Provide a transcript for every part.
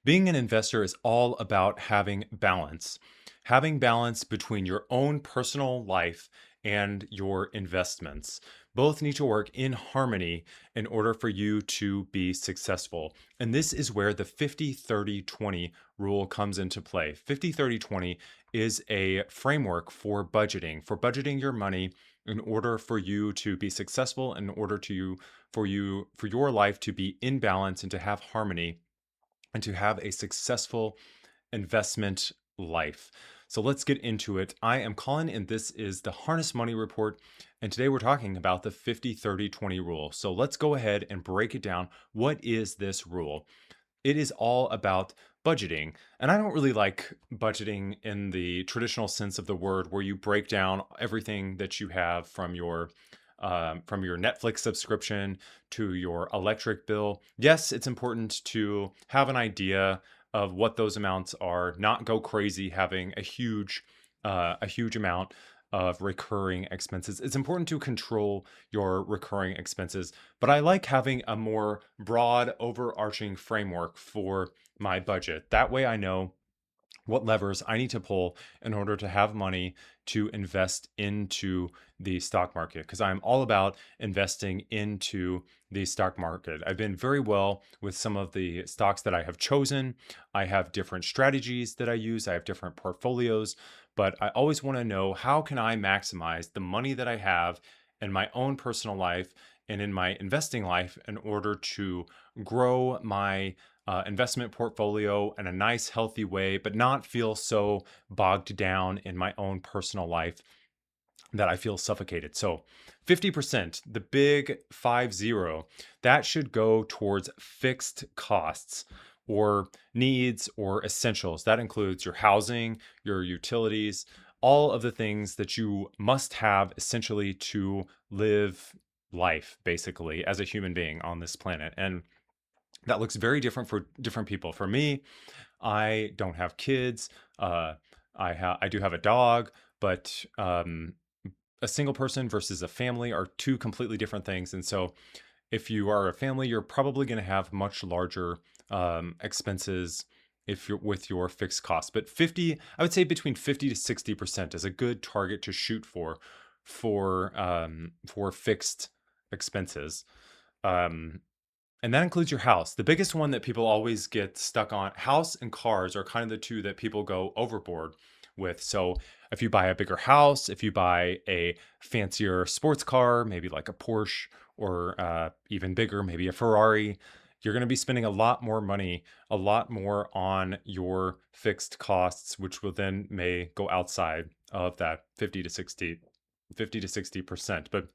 Being an investor is all about having balance between your own personal life and your investments. Both need to work in harmony in order for you to be successful. And this is where the 50-30-20 rule comes into play. 50-30-20 is a framework for budgeting your money in order for you to be successful, in order for your life to be in balance and to have harmony and to have a successful investment life. So let's get into it. I am Colin, and this is the Harness Money Report. And today we're talking about the 50-30-20 rule. So let's go ahead and break it down. What is this rule? It is all about budgeting. And I don't really like budgeting in the traditional sense of the word, where you break down everything that you have from your Netflix subscription to your electric bill. Yes, it's important to have an idea of what those amounts are, not go crazy having a huge amount of recurring expenses. It's important to control your recurring expenses, but I like having a more broad, overarching framework for my budget. That way I know what levers I need to pull in order to have money to invest into the stock market, because I'm all about investing into the stock market. I've been very well with some of the stocks that I have chosen. I have different strategies that I use. I have different portfolios, but I always want to know, how can I maximize the money that I have in my own personal life and in my investing life in order to grow my investment portfolio in a nice, healthy way, but not feel so bogged down in my own personal life that I feel suffocated. So 50%, the big 50, that should go towards fixed costs or needs or essentials. That includes your housing, your utilities, all of the things that you must have essentially to live life, basically, as a human being on this planet. And that looks very different for different people. For me, I don't have kids. I do have a dog, but a single person versus a family are two completely different things. And so, if you are a family, you're probably going to have much larger expenses if you're with your fixed costs. But I would say between 50 to 60% is a good target to shoot for fixed expenses. Um, and that includes your house. The biggest one that people always get stuck on, house and cars are kind of the two that people go overboard with. So if you buy a bigger house, if you buy a fancier sports car, maybe like a Porsche, or even bigger, maybe a Ferrari, you're going to be spending a lot more money, a lot more on your fixed costs, which will then may go outside of that 50 to 60%. But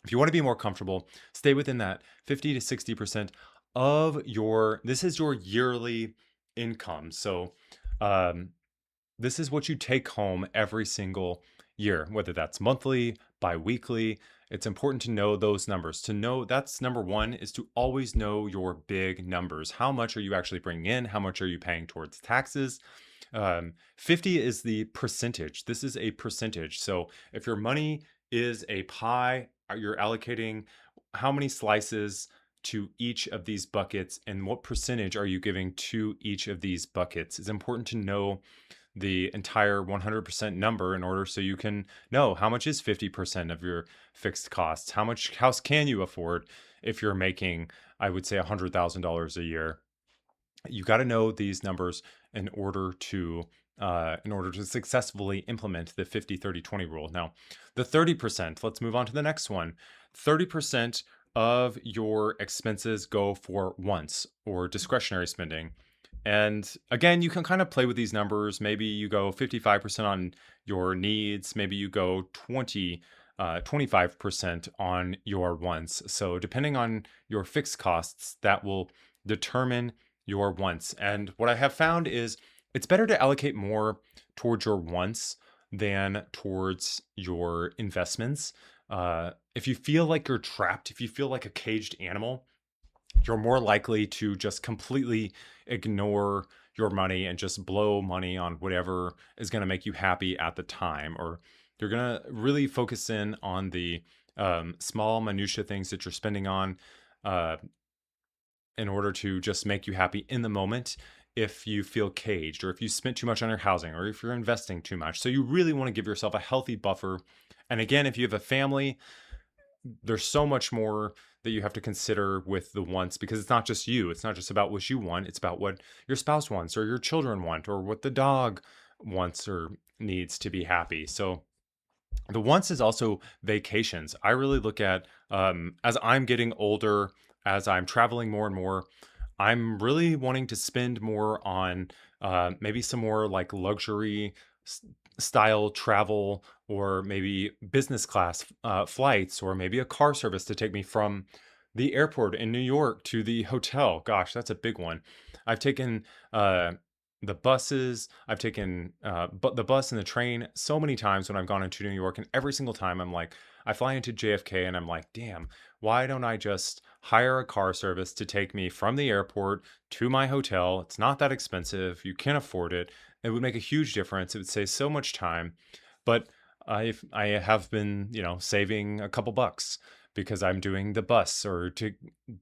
if you want to be more comfortable, stay within that 50 to 60% of this is your yearly income. So um, this is what you take home every single year, whether that's monthly, bi-weekly. It's important to know those numbers. To know, that's number one, is to always know your big numbers. How much are you actually bringing in? How much are you paying towards taxes? 50 is the percentage. This is a percentage. So if your money is a pie, you're allocating how many slices to each of these buckets, and what percentage are you giving to each of these buckets. It's important to know the entire 100% number in order so you can know how much is 50% of your fixed costs. How much house can you afford if you're making, I would say, $100,000 a year. You got to know these numbers in order to successfully implement the 50-30-20 rule. Now, the 30%, let's move on to the next one. 30% of your expenses go for wants or discretionary spending. And again, you can kind of play with these numbers. Maybe you go 55% on your needs, maybe you go 25% on your wants. So depending on your fixed costs, that will determine your wants. And what I have found is it's better to allocate more towards your wants than towards your investments. If you feel like you're trapped, if you feel like a caged animal, you're more likely to just completely ignore your money and just blow money on whatever is going to make you happy at the time. Or you're going to really focus in on the small minutia things that you're spending on uh, in order to just make you happy in the moment. if you feel caged, or if you spent too much on your housing, or if you're investing too much. So you really want to give yourself a healthy buffer. And again, if you have a family, there's so much more that you have to consider with the wants, because it's not just you. It's not just about what you want. It's about what your spouse wants, or your children want, or what the dog wants or needs to be happy. So the wants is also vacations. I really look at, as I'm getting older, as I'm traveling more and more, I'm really wanting to spend more on maybe some more like luxury s- style travel, or maybe business class flights, or maybe a car service to take me from the airport in New York to the hotel. Gosh, that's a big one. I've taken the buses, I've taken the bus and the train so many times when I've gone into New York, and every single time I'm like, I fly into JFK and I'm like, damn, why don't I just hire a car service to take me from the airport to my hotel? It's not that expensive. You can afford it. It would make a huge difference. It would save so much time. But I have been, saving a couple bucks because I'm doing the bus, or to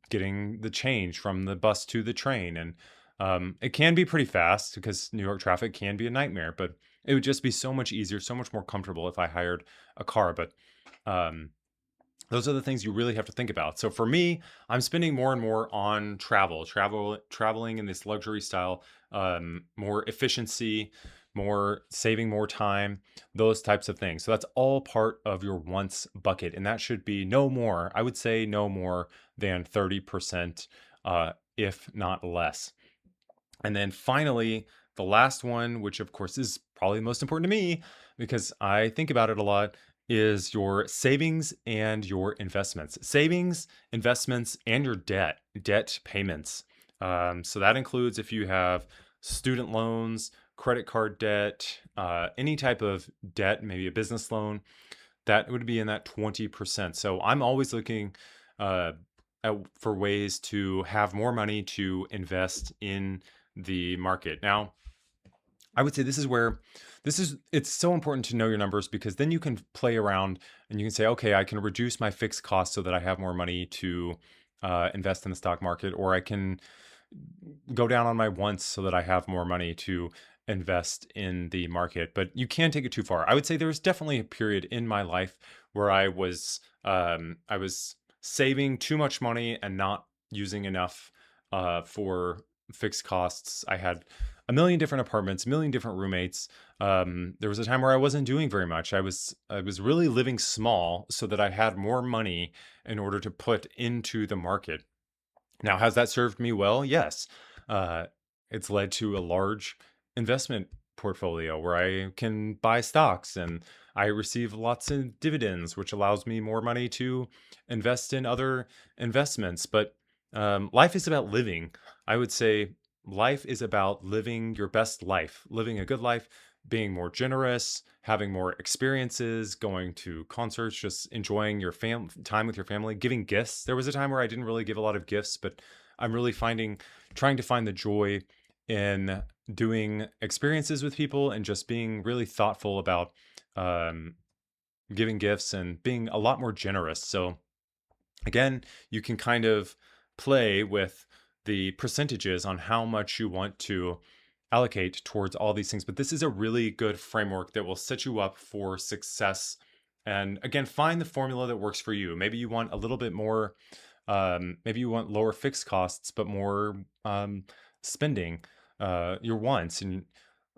getting the change from the bus to the train. And it can be pretty fast because New York traffic can be a nightmare, but it would just be so much easier, so much more comfortable if I hired a car. But um, those are the things you really have to think about. So for me, I'm spending more and more on traveling in this luxury style, more efficiency, more saving more time, those types of things. So that's all part of your wants bucket, and that should be no more. I would say no more than 30%, if not less. And then finally, the last one, which of course is probably the most important to me because I think about it a lot, is your savings and your investments. Savings, investments, and your debt payments. So that includes if you have student loans, credit card debt, any type of debt, maybe a business loan, that would be in that 20%. So I'm always looking uh, for ways to have more money to invest in the market. Now, I would say it's so important to know your numbers, because then you can play around and you can say, okay, I can reduce my fixed costs so that I have more money to invest in the stock market, or I can go down on my wants so that I have more money to invest in the market. But you can't take it too far. I would say there was definitely a period in my life where I was saving too much money and not using enough for fixed costs. I had a million different apartments, a million different roommates. There was a time where I wasn't doing very much. I was really living small so that I had more money in order to put into the market. Now, has that served me well? Yes. Uh, it's led to a large investment portfolio where I can buy stocks, and I receive lots of dividends, which allows me more money to invest in other investments. But life is about living. I would say life is about living your best life, living a good life, being more generous, having more experiences, going to concerts, just enjoying your time with your family, giving gifts. There was a time where I didn't really give a lot of gifts, but I'm really trying to find the joy in doing experiences with people, and just being really thoughtful about um, giving gifts and being a lot more generous. So again, you can kind of play with the percentages on how much you want to allocate towards all these things. But this is a really good framework that will set you up for success. And again, find the formula that works for you. Maybe you want a little bit more, maybe you want lower fixed costs, but more spending, your wants and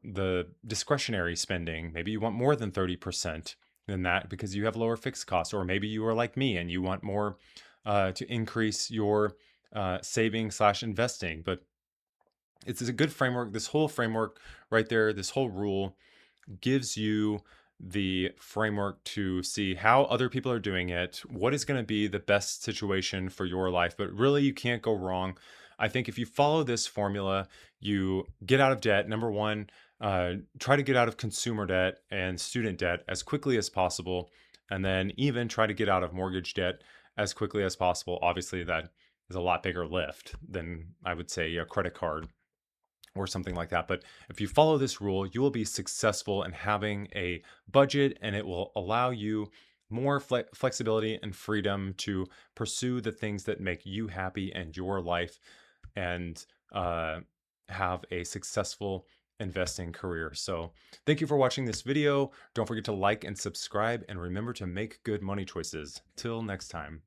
the discretionary spending. Maybe you want more than 30% than that because you have lower fixed costs. Or maybe you are like me and you want more to increase your saving slash investing. But it's a good framework. This whole framework right there, this whole rule gives you the framework to see how other people are doing it, what is going to be the best situation for your life. But really, you can't go wrong. I think if you follow this formula, you get out of debt. Number one, try to get out of consumer debt and student debt as quickly as possible. And then even try to get out of mortgage debt as quickly as possible. Obviously, that is a lot bigger lift than, I would say, a credit card or something like that. But if you follow this rule, you will be successful in having a budget, and it will allow you more flexibility and freedom to pursue the things that make you happy and your life, and have a successful investing career. So thank you for watching this video. Don't forget to like and subscribe, and remember to make good money choices. Till next time.